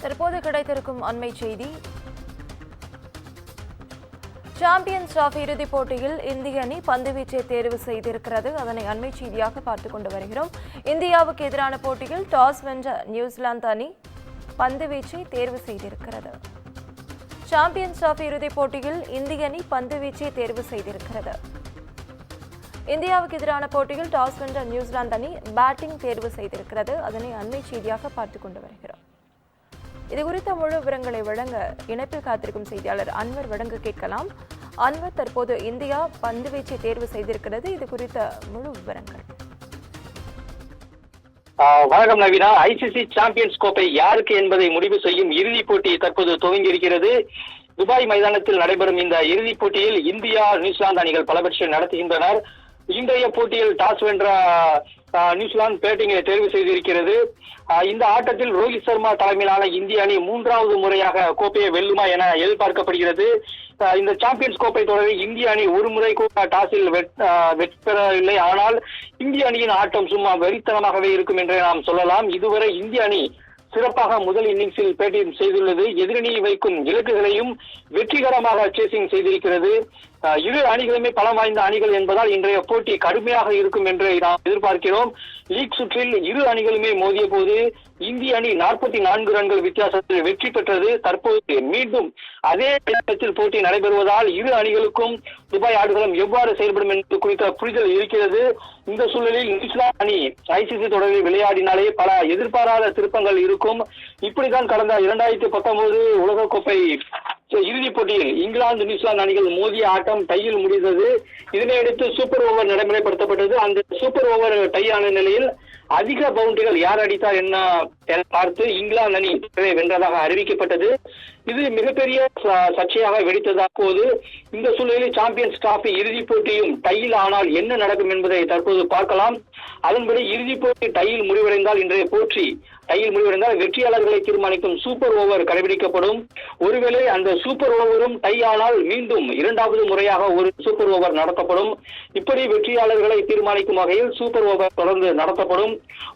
தற்போது கிடைத்திருக்கும் அண்மை செய்தி. சாம்பியன்ஸ் டிராபி இறுதிப் போட்டியில் இந்திய அணி பந்துவீச்சை தேர்வு செய்திருக்கிறது. அதனை அண்மை செய்தியாக பார்த்துக் கொண்டு வருகிறோம். இந்தியாவுக்கு எதிரான போட்டியில் டாஸ் வென்ற நியூசிலாந்து அணி பந்துவீச்சை தேர்வு செய்திருக்கிறது. சாம்பியன்ஸ் டிராபி இறுதிப் போட்டியில் இந்திய அணி பந்துவீச்சை தேர்வு செய்திருக்கிறது. இந்தியாவுக்கு எதிரான போட்டியில் டாஸ் வென்ற நியூசிலாந்து அணி பேட்டிங் தேர்வு செய்திருக்கிறது. அதனை அண்மை செய்தியாக பார்த்துக் கொண்டு வருகிறோம். இது குறித்த முழு விவரங்களை வழங்க இணைப்பில் காத்திருக்கும் செய்தியாளர் அன்வர் வழங்க கேட்கலாம். அன்வர், தற்போது இந்தியா பந்துவீச்சை தேர்வு செய்திருக்கிறது. இது குறித்த முழு விவரங்கள். வணக்கம் நவீனா. ஐசிசி சாம்பியன்ஸ் கோப்பை யாருக்கு என்பதை முடிவு செய்யும் இறுதிப் போட்டி தற்போது துவங்கியிருக்கிறது. துபாய் மைதானத்தில் நடைபெறும் இந்த இறுதிப் போட்டியில் இந்தியா, நியூசிலாந்து அணிகள் பலவற்றை நடத்துகின்றனர். இன்றைய போட்டியில் டாஸ் வென்ற நியூசிலாந்து பேட்டிங்கை தேர்வு செய்திருக்கிறது. இந்த ஆட்டத்தில் ரோஹித் சர்மா தலைமையிலான இந்திய அணி மூன்றாவது முறையாக கோப்பையை வெல்லுமா என எதிர்பார்க்கப்படுகிறது. இந்த சாம்பியன்ஸ் கோப்பை தொடரில் இந்திய அணி ஒரு முறை கூட டாஸில் வெற்றி பெறவில்லை. ஆனால் இந்திய அணியின் ஆட்டம் சும்மா வெறித்தனமாகவே இருக்கும் என்றே நாம் சொல்லலாம். இதுவரை இந்திய அணி சிறப்பாக முதல் இன்னிங்ஸில் பேட்டிங் செய்துள்ளது. எதிரணி வைக்கும் இலக்குகளையும் வெற்றிகரமாக சேசிங் செய்திருக்கிறது. இரு அணிகளுமே பலம் வாய்ந்த அணிகள் என்பதால் இன்றைய போட்டி கடுமையாக இருக்கும் என்று நாம் எதிர்பார்க்கிறோம். லீக் சுற்றில் இரு அணிகளுமே மோதிய போது இந்திய அணி 44 ரன்கள் வித்தியாசத்தில் வெற்றி பெற்றது. தற்போது மீண்டும் அதே இடத்தில் போட்டி நடைபெறுவதால் இரு அணிகளுக்கும் துபாய் ஆடுகளம் எவ்வாறு செயல்படும் என்பது குறித்த புரிதல் இருக்கிறது. இந்த சூழலில் நியூசிலாந்து அணி ஐசிசி தொடரில் விளையாடினாலே பல எதிர்பாராத திருப்பங்கள் இருக்கும். இப்படித்தான் கடந்த 2019 உலகக்கோப்பை இறுதிப் போட்டியில் இங்கிலாந்து, நியூசிலாந்து அணிகள் மோதிய ஆட்டம் டையில் முடிந்தது. இதனையடுத்து சூப்பர் ஓவர் நடைமுறைப்படுத்தப்பட்டது. அந்த சூப்பர் ஓவர் டை ஆன நிலையில் அதிக பவுண்டரிகள் யார் அடித்தார் என பார்த்து இங்கிலாந்து அணி வென்றதாக அறிவிக்கப்பட்டது. இது மிகப்பெரிய சர்ச்சையாக வெடித்ததாக போது இந்த சூழலில் சாம்பியன்ஸ் டிராபி இறுதிப் போட்டியும் டையில் ஆனால் என்ன நடக்கும் என்பதை தற்போது பார்க்கலாம். அதன்படி இறுதிப் போட்டி டையில் முடிவடைந்தால் இன்றைய போட்டி டையில் முடிவடைந்தால் வெற்றியாளர்களை தீர்மானிக்கும் சூப்பர் ஓவர் கடைபிடிக்கப்படும். ஒருவேளை அந்த சூப்பர் ஓவரும் டை ஆனால் மீண்டும் இரண்டாவது முறையாக ஒரு சூப்பர் ஓவர் நடத்தப்படும். இப்படி வெற்றியாளர்களை தீர்மானிக்கும் வகையில் சூப்பர் ஓவர் தொடர்ந்து நடத்தப்படும்.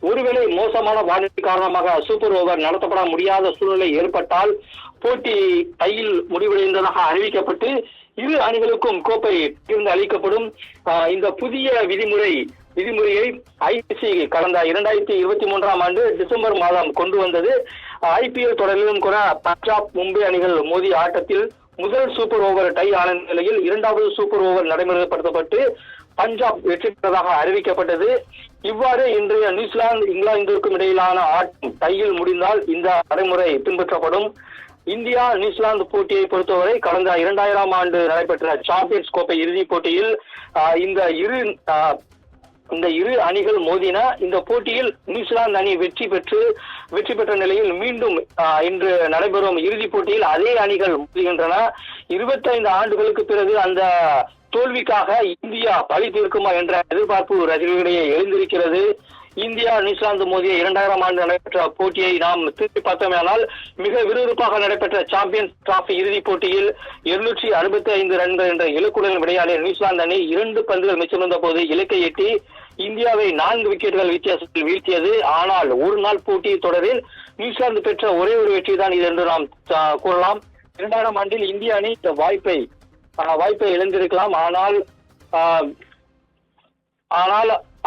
ஒருவேளை மோசமான வானிலை காரணமாக சூப்பர் ஓவர் நடத்தப்பட முடியாத சூழ்நிலை ஏற்பட்டால் போட்டி டையில் முடிவடைந்ததாக அறிவிக்கப்பட்டு இரு அணிகளுக்கும் கோப்பை பகிர்ந்து அளிக்கப்படும். இந்த புதிய விதிமுறையை ஐசிசி கடந்த 2023ஆம் ஆண்டு டிசம்பர் மாதம் கொண்டு வந்தது. ஐபிஎல் தொடரிலும் கூட பஞ்சாப், மும்பை அணிகள் மோதிய ஆட்டத்தில் முதல் சூப்பர் ஓவர் டை ஆன நிலையில் இரண்டாவது சூப்பர் ஓவர் நடைமுறைப்படுத்தப்பட்டு பஞ்சாப் வெற்றி பெற்றதாக அறிவிக்கப்பட்டது. இவ்வாறு இன்றைய நியூசிலாந்து, இங்கிலாந்திற்கும் இடையிலான ஆட்டம் டையில் முடிந்தால் இந்த நடைமுறை பின்பற்றப்படும். இந்தியா, நியூசிலாந்து போட்டியை பொறுத்தவரை கடந்த 2000ஆம் ஆண்டு நடைபெற்ற சாம்பியன்ஸ் கோப்பை இறுதிப் போட்டியில் இந்த இரு அணிகள் மோதின. இந்த போட்டியில் நியூசிலாந்து அணி வெற்றி பெற்ற நிலையில் மீண்டும் இன்று நடைபெறும் இறுதிப் போட்டியில் அதே அணிகள் மோதுகின்றன. 25 ஆண்டுகளுக்கு பிறகு அந்த தோல்விக்காக இந்தியா பழி தீர்க்குமா என்ற எதிர்பார்ப்பு ரசிகர்களிடையே எழுந்திருக்கிறது. இந்தியா, நியூசிலாந்து மோதிய 2000ஆம் ஆண்டு நடைபெற்ற போட்டியை நாம் திருப்பி பார்த்தோமேனால் மிக விறுவிறுப்பாக நடைபெற்ற சாம்பியன்ஸ் டிராபி இறுதிப் போட்டியில் 265 ரன்கள் என்ற இலக்குடன் விளையாடிய நியூசிலாந்து அணி 2 பந்துகள் மிச்சமிருந்த போது இலக்கை எட்டி இந்தியாவை 4 விக்கெட்டுகள் வித்தியாசத்தில் வீழ்த்தியது. ஆனால் ஒரு நாள் போட்டி தொடரில் நியூசிலாந்து பெற்ற ஒரே ஒரு வெற்றி தான் இது என்று நாம் கூறலாம். 2000ஆம் ஆண்டில் இந்திய அணி இந்த வாய்ப்பை இழந்திருக்கலாம்.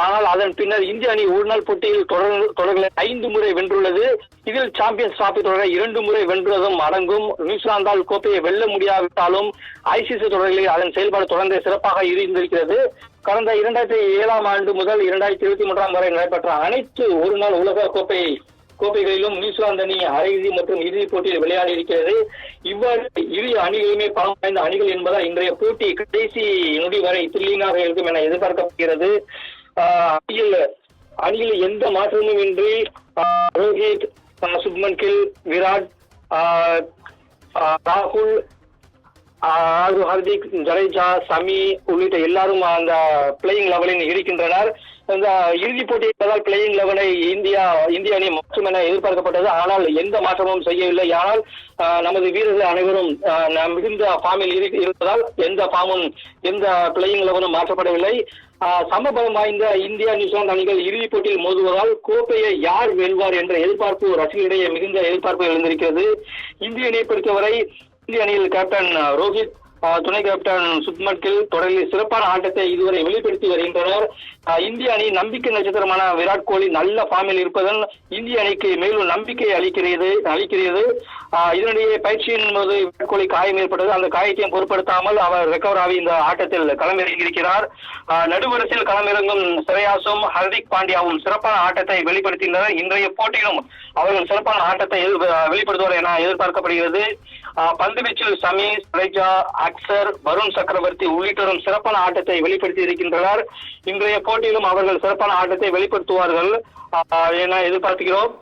ஆனால் அதன் பின்னர் இந்திய அணி ஒரு நாள் போட்டியில் தொடர்களை 5 முறை வென்றுள்ளது. இதில் சாம்பியன்ஸ் டிராபி தொடரை 2 முறை வென்றுவதும் அடங்கும். நியூசிலாந்தால் கோப்பையை வெல்ல முடியாவிட்டாலும் ஐசிசி தொடர்களில் அதன் செயல்பாடு தொடர்ந்து சிறப்பாக இருந்திருக்கிறது. கடந்த 2007ஆம் ஆண்டு முதல் 2023ஆம் வரை நடைபெற்ற அனைத்து ஒரு நாள் உலக கோப்பைகளிலும் நியூசிலாந்து அணி அரையிறுதி மற்றும் இறுதிப் போட்டியில் விளையாடி இருக்கிறது. இவ்வாறு இரு அணிகளுமே பலம் வாய்ந்த அணிகள் என்பதால் இன்றைய போட்டி கடைசி நொடி வரை த்ரில்லிங்காக இருக்கும் என எதிர்பார்க்கப்படுகிறது. அணியில் எந்த மாற்றமும் இன்றி ரோஹித், சுப்மன் கில், விராட், ராகுல், ஹர்திக், ஜடேஜா, சமி உள்ளிட்ட எல்லாரும் அந்த பிளேயிங் லெவலில் இருக்கின்றனர். இந்த இறுதிப் போட்டி என்பதால் பிளேயிங் 11-ஐ இந்திய அணி மாற்றும் என எதிர்பார்க்கப்பட்டது. ஆனால் எந்த மாற்றமும் செய்யவில்லை. ஆனால் நமது வீரர்கள் அனைவரும் மிகுந்த ஃபார்மில் இருப்பதால் எந்த பிளேயிங் 11-ம் மாற்றப்படவில்லை. சமபலம் வாய்ந்த இந்தியா நியூசிலாந்து அணிகள் இறுதிப் போட்டியில் மோதுவதால் கோப்பையை யார் வெல்வார் என்ற எதிர்பார்ப்பு ரசிகர்களிடையே மிகுந்த எதிர்பார்ப்பு எழுந்திருக்கிறது. இந்திய அணியை பொறுத்தவரை இந்திய அணியில் கேப்டன் ரோஹித், துணை கேப்டன் சுப்மன் கில் தொடரில் சிறப்பான ஆட்டத்தை இதுவரை வெளிப்படுத்தி வருகின்றனர். இந்திய அணி நம்பிக்கை நட்சத்திரமான விராட் கோலி நல்ல ஃபார்மில் இருப்பதன் இந்திய அணிக்கு மேலும் நம்பிக்கை அளிக்கிறது. இதனிடையே பயிற்சியின் போது விராட் கோலி காயம் ஏற்பட்டது. அந்த காயத்தையும் பொருட்படுத்தாமல் அவர் ரெக்கவர் ஆகி இந்த ஆட்டத்தில் களமிறங்கியிருக்கிறார். நடுவரிசையில் களமிறங்கும் ஸ்ரேயாஸும் ஹர்திக் பாண்டியாவும் சிறப்பான ஆட்டத்தை வெளிப்படுத்தியுள்ளனர். இன்றைய போட்டியிலும் அவர்கள் சிறப்பான ஆட்டத்தை வெளிப்படுத்துவார் என எதிர்பார்க்கப்படுகிறது. பந்துவீச்சில் ஷமி, ஜடேஜா, அக்சர், வருண் சக்கரவர்த்தி உள்ளிட்டோரும் சிறப்பான ஆட்டத்தை வெளிப்படுத்தி இருக்கின்றனர். இன்றைய போட்டியிலும் அவர்கள் சிறப்பான ஆட்டத்தை வெளிப்படுத்துவார்கள் என எதிர்பார்க்கிறோம்.